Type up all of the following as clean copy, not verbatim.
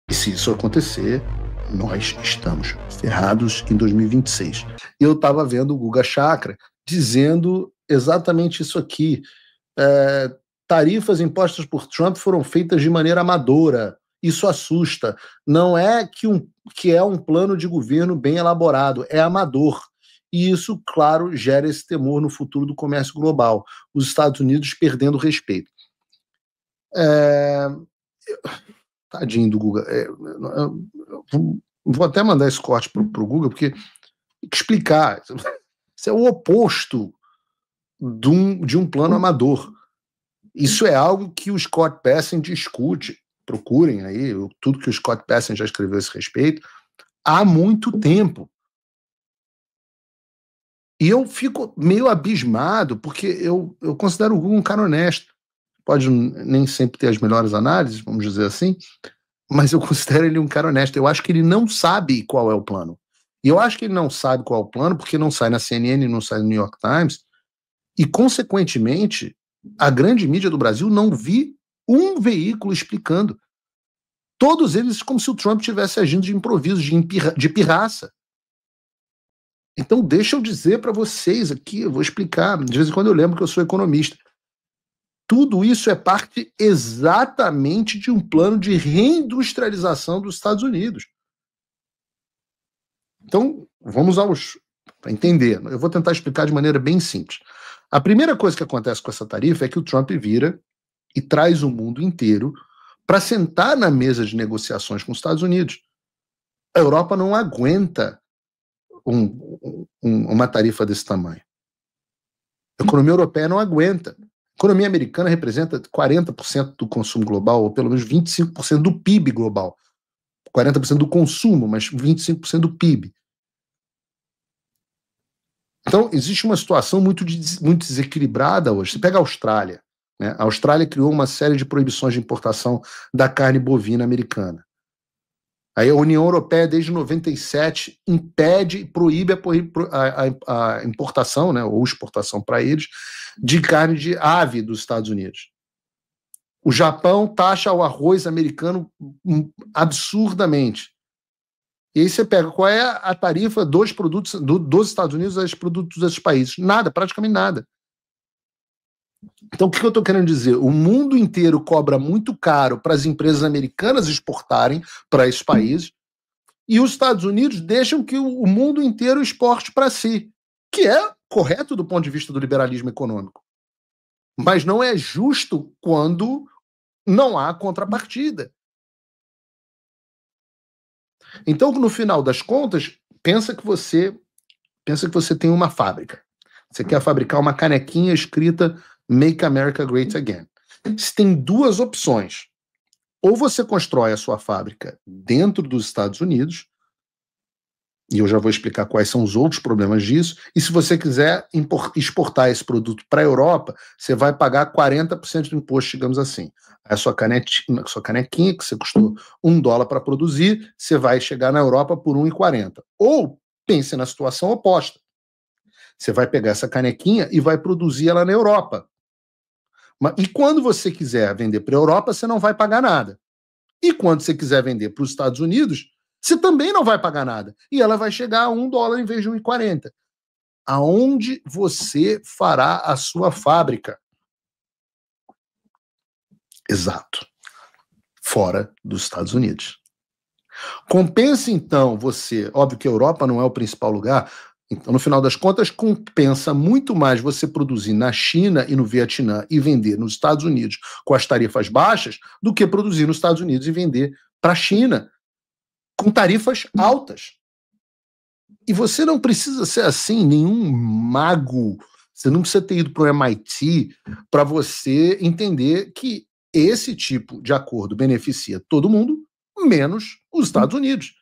E se isso acontecer, nós estamos ferrados em 2026. Eu estava vendo o Guga Chakra dizendo exatamente isso aqui. Tarifas impostas por Trump foram feitas de maneira amadora. Isso assusta. Não é que é um plano de governo bem elaborado, é amador. E isso, claro, gera esse temor no futuro do comércio global. Os Estados Unidos perdendo respeito. Tadinho do Guga. Vou até mandar esse corte para o Guga, porque tem que explicar. Isso é o oposto de um plano amador. Isso é algo que o Scott Bessent discute. Procurem aí tudo que o Scott Bessent já escreveu a esse respeito há muito tempo. E eu fico meio abismado, porque eu considero o Guga um cara honesto. Pode nem sempre ter as melhores análises, vamos dizer assim, mas eu considero ele um cara honesto. Eu acho que ele não sabe qual é o plano. E eu acho que ele não sabe qual é o plano porque não sai na CNN, não sai no New York Times, e, consequentemente, a grande mídia do Brasil não vi um veículo explicando. Todos eles como se o Trump estivesse agindo de improviso, de pirraça. Então, deixa eu dizer para vocês aqui, eu vou explicar, de vez em quando eu lembro que eu sou economista. Tudo isso é parte exatamente de um plano de reindustrialização dos Estados Unidos. Então, vamos para entender. Eu vou tentar explicar de maneira bem simples. A primeira coisa que acontece com essa tarifa é que o Trump vira e traz o mundo inteiro para sentar na mesa de negociações com os Estados Unidos. A Europa não aguenta uma tarifa desse tamanho. A economia europeia não aguenta. A economia americana representa 40% do consumo global, ou pelo menos 25% do PIB global. 40% do consumo, mas 25% do PIB. Então, existe uma situação muito desequilibrada hoje. Você pega a Austrália, né? A Austrália criou uma série de proibições de importação da carne bovina americana. Aí a União Europeia, desde 97, impede e proíbe a importação, né, ou exportação para eles, de carne de ave dos Estados Unidos. O Japão taxa o arroz americano absurdamente. E aí você pega qual é a tarifa dos produtos dos Estados Unidos aos produtos desses países. Nada, praticamente nada. Então, o que eu estou querendo dizer? O mundo inteiro cobra muito caro para as empresas americanas exportarem para esses países, e os Estados Unidos deixam que o mundo inteiro exporte para si, que é correto do ponto de vista do liberalismo econômico. Mas não é justo quando não há contrapartida. Então, no final das contas, pensa que você tem uma fábrica. Você quer fabricar uma canequinha escrita Make America Great Again. Você tem duas opções. Ou você constrói a sua fábrica dentro dos Estados Unidos, e eu já vou explicar quais são os outros problemas disso, e se você quiser exportar esse produto para a Europa, você vai pagar 40% do imposto, digamos assim. A sua canequinha, que você custou $1 para produzir, você vai chegar na Europa por R$1,40. Ou pense na situação oposta. Você vai pegar essa canequinha e vai produzir ela na Europa. E quando você quiser vender para a Europa, você não vai pagar nada. E quando você quiser vender para os Estados Unidos, você também não vai pagar nada. E ela vai chegar a $1 em vez de R$1,40. Aonde você fará a sua fábrica? Exato. Fora dos Estados Unidos. Compensa, então, você... Óbvio que a Europa não é o principal lugar... Então, no final das contas, compensa muito mais você produzir na China e no Vietnã e vender nos Estados Unidos com as tarifas baixas do que produzir nos Estados Unidos e vender para a China com tarifas altas. E você não precisa ser assim, nenhum mago. Você não precisa ter ido para o MIT para você entender que esse tipo de acordo beneficia todo mundo, menos os Estados Unidos.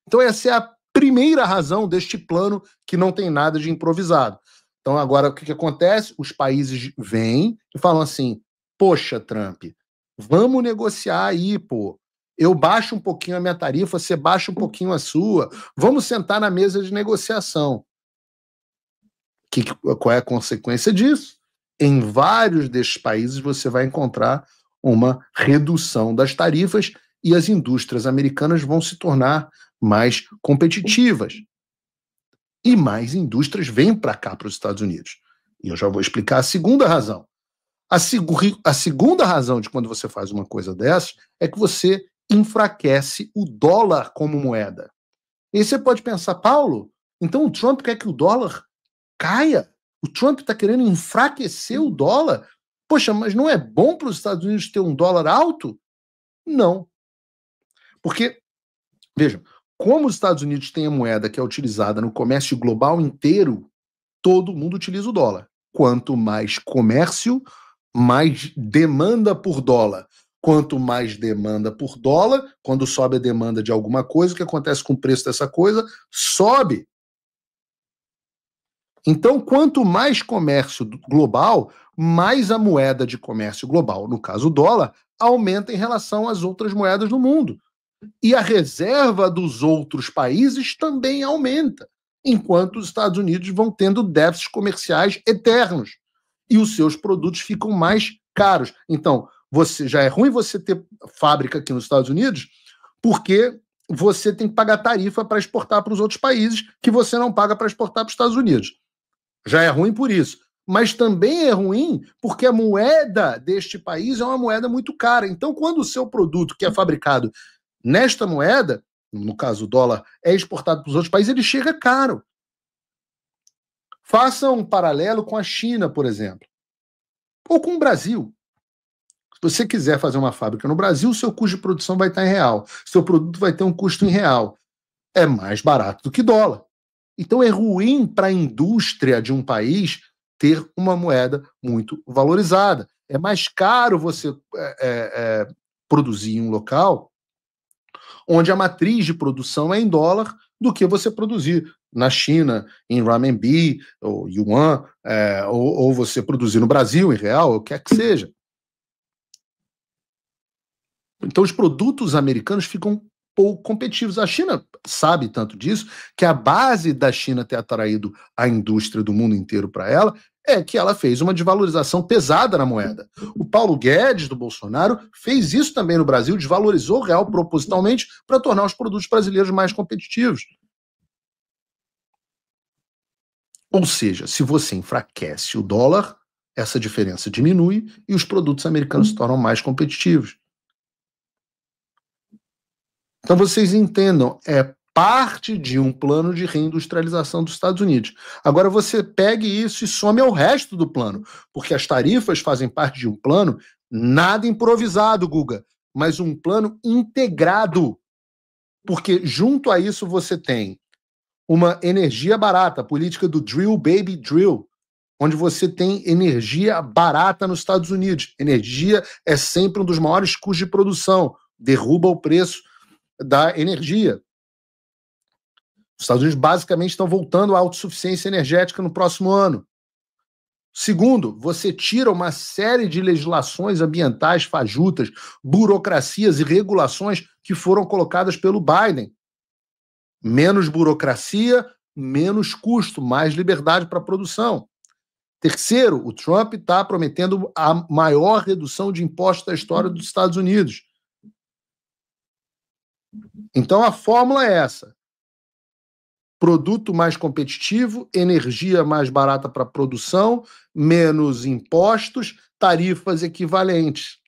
Então, essa é a primeira razão deste plano que não tem nada de improvisado. Então, agora, o que acontece? Os países vêm e falam assim, poxa, Trump, vamos negociar aí, pô. Eu baixo um pouquinho a minha tarifa, você baixa um pouquinho a sua. Vamos sentar na mesa de negociação. Qual é a consequência disso? Em vários desses países você vai encontrar uma redução das tarifas e as indústrias americanas vão se tornar mais competitivas. E mais indústrias vêm para cá, para os Estados Unidos. E eu já vou explicar a segunda razão. A segunda razão de quando você faz uma coisa dessas é que você enfraquece o dólar como moeda. E aí você pode pensar, Paulo, então o Trump quer que o dólar caia? O Trump está querendo enfraquecer o dólar? Poxa, mas não é bom para os Estados Unidos ter um dólar alto? Não. Porque, vejam, como os Estados Unidos têm a moeda que é utilizada no comércio global inteiro, todo mundo utiliza o dólar. Quanto mais comércio, mais demanda por dólar. Quanto mais demanda por dólar, quando sobe a demanda de alguma coisa, o que acontece com o preço dessa coisa? Sobe. Então, quanto mais comércio global, mais a moeda de comércio global, no caso o dólar, aumenta em relação às outras moedas do mundo. E a reserva dos outros países também aumenta, enquanto os Estados Unidos vão tendo déficits comerciais eternos. E os seus produtos ficam mais caros. Então, já é ruim você ter fábrica aqui nos Estados Unidos, porque você tem que pagar tarifa para exportar para os outros países, que você não paga para exportar para os Estados Unidos. Já é ruim por isso. Mas também é ruim porque a moeda deste país é uma moeda muito cara. Então, quando o seu produto, que é fabricado nesta moeda, no caso o dólar, é exportado para os outros países, ele chega caro. Faça um paralelo com a China, por exemplo. Ou com o Brasil. Se você quiser fazer uma fábrica no Brasil, o seu custo de produção vai estar em real. Seu produto vai ter um custo em real. É mais barato do que dólar. Então é ruim para a indústria de um país ter uma moeda muito valorizada. É mais caro você produzir em um local onde a matriz de produção é em dólar do que você produzir na China, em renminbi, ou yuan, ou você produzir no Brasil, em real, ou o que quer que seja. Então os produtos americanos ficam pouco competitivos. A China sabe tanto disso que a base da China ter atraído a indústria do mundo inteiro para ela é que ela fez uma desvalorização pesada na moeda. O Paulo Guedes, do Bolsonaro, fez isso também no Brasil, desvalorizou o real propositalmente para tornar os produtos brasileiros mais competitivos. Ou seja, se você enfraquece o dólar, essa diferença diminui e os produtos americanos se tornam mais competitivos. Então vocês entendam, é parte de um plano de reindustrialização dos Estados Unidos. Agora você pegue isso e some ao resto do plano, porque as tarifas fazem parte de um plano nada improvisado, Guga, mas um plano integrado. Porque junto a isso você tem uma energia barata, a política do Drill Baby Drill, onde você tem energia barata nos Estados Unidos. Energia é sempre um dos maiores custos de produção, derruba o preço da energia. Os Estados Unidos basicamente estão voltando à autossuficiência energética no próximo ano. Segundo, você tira uma série de legislações ambientais fajutas, burocracias e regulações que foram colocadas pelo Biden. Menos burocracia, menos custo, mais liberdade para a produção. Terceiro, o Trump está prometendo a maior redução de impostos da história dos Estados Unidos. Então a fórmula é essa: produto mais competitivo, energia mais barata para produção, menos impostos, tarifas equivalentes.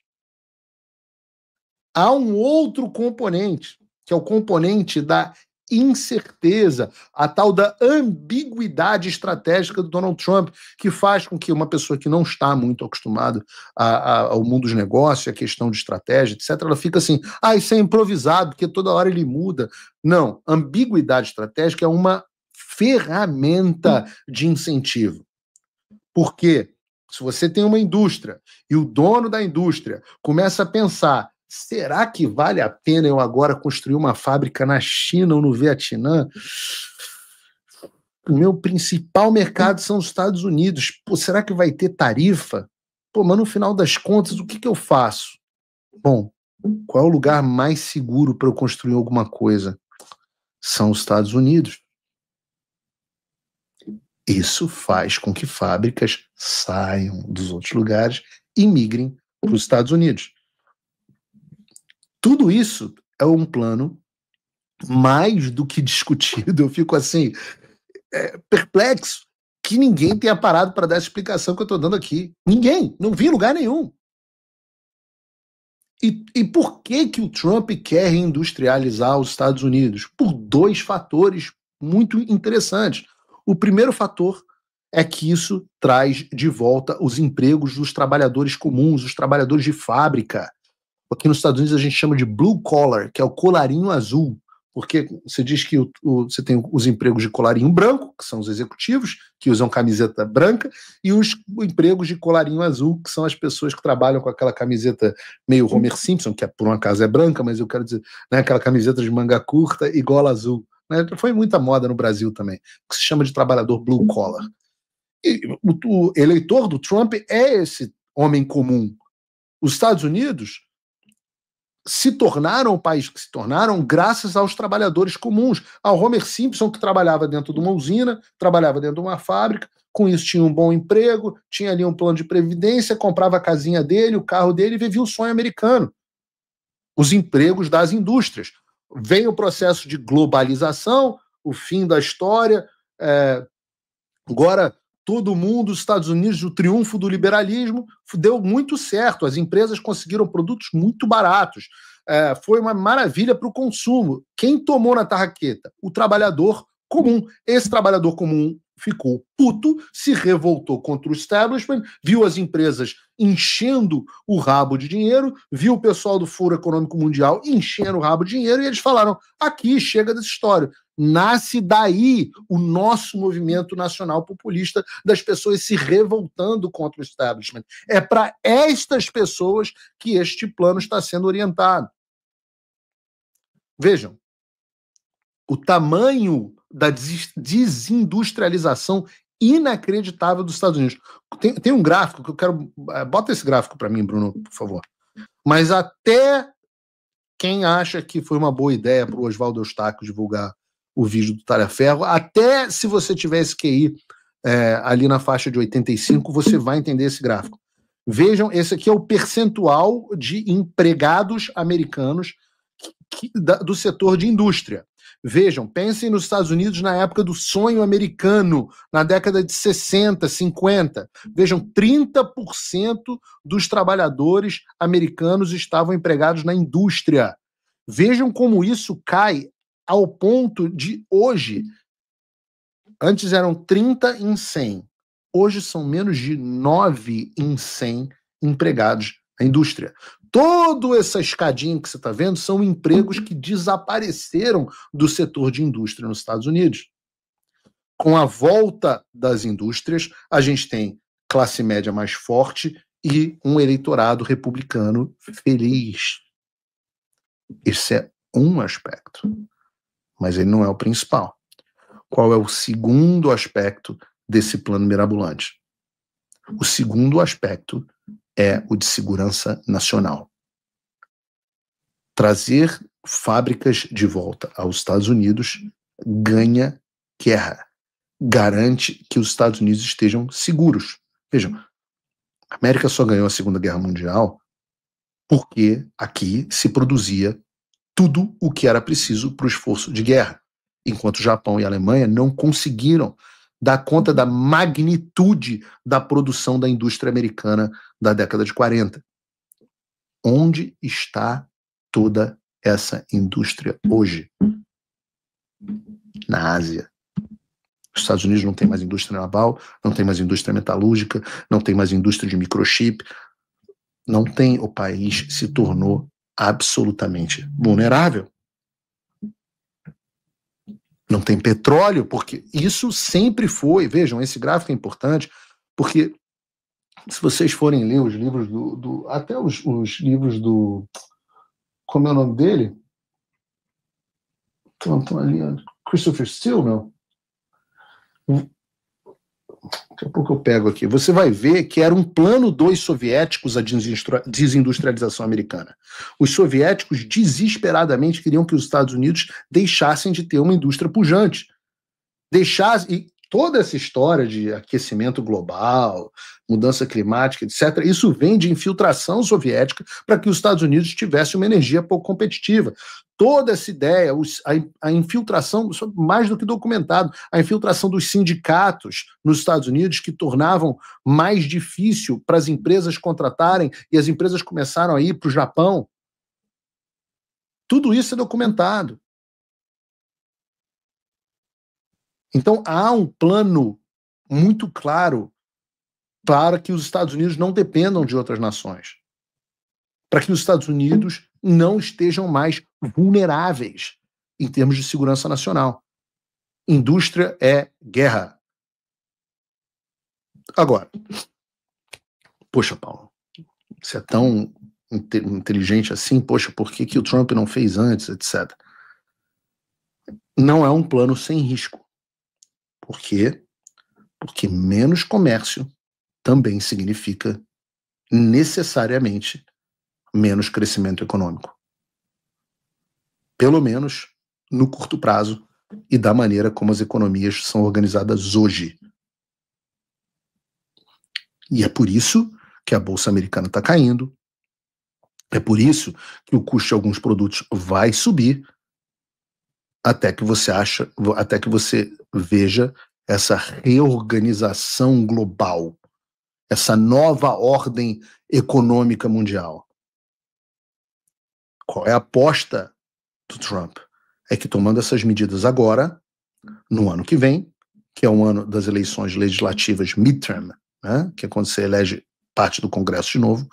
Há um outro componente, que é o componente da incerteza, a tal da ambiguidade estratégica do Donald Trump, que faz com que uma pessoa que não está muito acostumada ao mundo dos negócios, a questão de estratégia, etc., ela fica assim, isso é improvisado, porque toda hora ele muda. Não, ambiguidade estratégica é uma ferramenta de incentivo. Porque se você tem uma indústria e o dono da indústria começa a pensar, será que vale a pena eu agora construir uma fábrica na China ou no Vietnã? O meu principal mercado são os Estados Unidos. Pô, será que vai ter tarifa? Pô, mas no final das contas, o que eu faço? Bom, qual é o lugar mais seguro para eu construir alguma coisa? São os Estados Unidos. Isso faz com que fábricas saiam dos outros lugares e migrem para os Estados Unidos. Tudo isso é um plano mais do que discutido. Eu fico assim, perplexo que ninguém tenha parado para dar essa explicação que eu estou dando aqui. Ninguém, não vi em lugar nenhum. E por que o Trump quer reindustrializar os Estados Unidos? Por dois fatores muito interessantes. O primeiro fator é que isso traz de volta os empregos dos trabalhadores comuns, os trabalhadores de fábrica. Aqui nos Estados Unidos a gente chama de blue collar, que é o colarinho azul, porque você diz que você tem os empregos de colarinho branco, que são os executivos, que usam camiseta branca, e os empregos de colarinho azul, que são as pessoas que trabalham com aquela camiseta meio Homer Simpson, que por um acaso é branca, mas eu quero dizer, né, aquela camiseta de manga curta e gola azul. Né? Foi muita moda no Brasil também, que se chama de trabalhador blue collar. E o eleitor do Trump é esse homem comum. Os Estados Unidos se tornaram o país que se tornaram graças aos trabalhadores comuns, ao Homer Simpson, que trabalhava dentro de uma usina, trabalhava dentro de uma fábrica, com isso tinha um bom emprego, tinha ali um plano de previdência, comprava a casinha dele, o carro dele e vivia o sonho americano. Os empregos das indústrias. Vem o processo de globalização, o fim da história, agora todo mundo, os Estados Unidos, o triunfo do liberalismo, deu muito certo. As empresas conseguiram produtos muito baratos. Foi uma maravilha para o consumo. Quem tomou na tarraqueta? O trabalhador comum. Esse trabalhador comum ficou puto, se revoltou contra o establishment, viu as empresas enchendo o rabo de dinheiro, viu o pessoal do Foro Econômico Mundial enchendo o rabo de dinheiro, e eles falaram, aqui, chega dessa história. Nasce daí o nosso movimento nacional populista das pessoas se revoltando contra o establishment. É para estas pessoas que este plano está sendo orientado. Vejam, o tamanho da desindustrialização inacreditável dos Estados Unidos. Tem um gráfico que eu quero... Bota esse gráfico para mim, Bruno, por favor. Mas até quem acha que foi uma boa ideia para o Oswaldo Eustáquio divulgar o vídeo do Talhaferro, até se você tivesse QI ali na faixa de 85, você vai entender esse gráfico. Vejam, esse aqui é o percentual de empregados americanos do setor de indústria. Vejam, pensem nos Estados Unidos na época do sonho americano, na década de 60, 50. Vejam, 30% dos trabalhadores americanos estavam empregados na indústria. Vejam como isso cai ao ponto de hoje, antes eram 30 em 100, hoje são menos de 9 em 100 empregados na indústria. Toda essa escadinha que você está vendo são empregos que desapareceram do setor de indústria nos Estados Unidos. Com a volta das indústrias, a gente tem classe média mais forte e um eleitorado republicano feliz. Esse é um aspecto, mas ele não é o principal. Qual é o segundo aspecto desse plano mirabolante? O segundo aspecto é o de segurança nacional. Trazer fábricas de volta aos Estados Unidos ganha guerra. Garante que os Estados Unidos estejam seguros. Vejam, a América só ganhou a Segunda Guerra Mundial porque aqui se produzia tudo o que era preciso para o esforço de guerra, enquanto o Japão e a Alemanha não conseguiram dar conta da magnitude da produção da indústria americana da década de 40. Onde está toda essa indústria hoje? Na Ásia. Os Estados Unidos não tem mais indústria naval, não tem mais indústria metalúrgica, não tem mais indústria de microchip. Não tem, o país se tornou absolutamente vulnerável. Não tem petróleo, porque isso sempre foi. Vejam, esse gráfico é importante, porque se vocês forem ler os livros até os livros do... Como é o nome dele? Estão ali, Christopher Steele, não? Daqui a pouco eu pego aqui. Você vai ver que era um plano dos soviéticos a desindustrialização americana. Os soviéticos desesperadamente queriam que os Estados Unidos deixassem de ter uma indústria pujante. Toda essa história de aquecimento global, mudança climática, etc., isso vem de infiltração soviética para que os Estados Unidos tivessem uma energia pouco competitiva. Toda essa ideia, a infiltração, mais do que documentado, a infiltração dos sindicatos nos Estados Unidos, que tornavam mais difícil para as empresas contratarem, e as empresas começaram a ir para o Japão. Tudo isso é documentado. Então, há um plano muito claro para que os Estados Unidos não dependam de outras nações, para que os Estados Unidos não estejam mais vulneráveis em termos de segurança nacional. Indústria é guerra. Agora, poxa, Paulo, você é tão inteligente assim, poxa, por que o Trump não fez antes, etc. Não é um plano sem risco. Por quê? Porque menos comércio também significa necessariamente menos crescimento econômico. Pelo menos no curto prazo e da maneira como as economias são organizadas hoje. E é por isso que a Bolsa Americana está caindo, é por isso que o custo de alguns produtos vai subir, até que você veja essa reorganização global, essa nova ordem econômica mundial. Qual é a aposta do Trump? É que tomando essas medidas agora, no ano que vem, que é um ano das eleições legislativas midterm, né, que é quando você elege parte do Congresso de novo,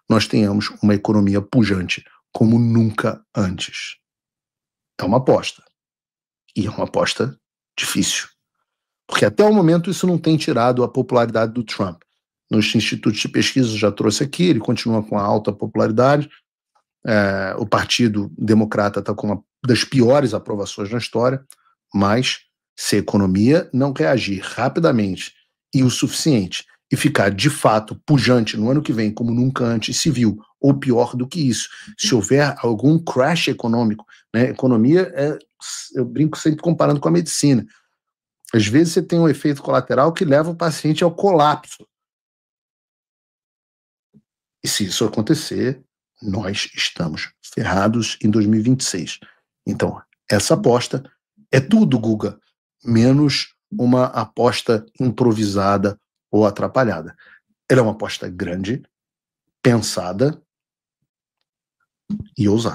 nós tenhamos uma economia pujante como nunca antes. É uma aposta. E é uma aposta difícil. Porque até o momento isso não tem tirado a popularidade do Trump. Nos institutos de pesquisa, já trouxe aqui, ele continua com a alta popularidade. O Partido Democrata está com uma das piores aprovações na história, mas se a economia não reagir rapidamente e o suficiente e ficar de fato pujante no ano que vem, como nunca antes se viu, ou pior do que isso, se houver algum crash econômico, né? Economia, eu brinco sempre comparando com a medicina. Às vezes você tem um efeito colateral que leva o paciente ao colapso. E se isso acontecer, nós estamos ferrados em 2026. Então, essa aposta é tudo, Guga, menos uma aposta improvisada ou atrapalhada. Ela é uma aposta grande, pensada e ousada.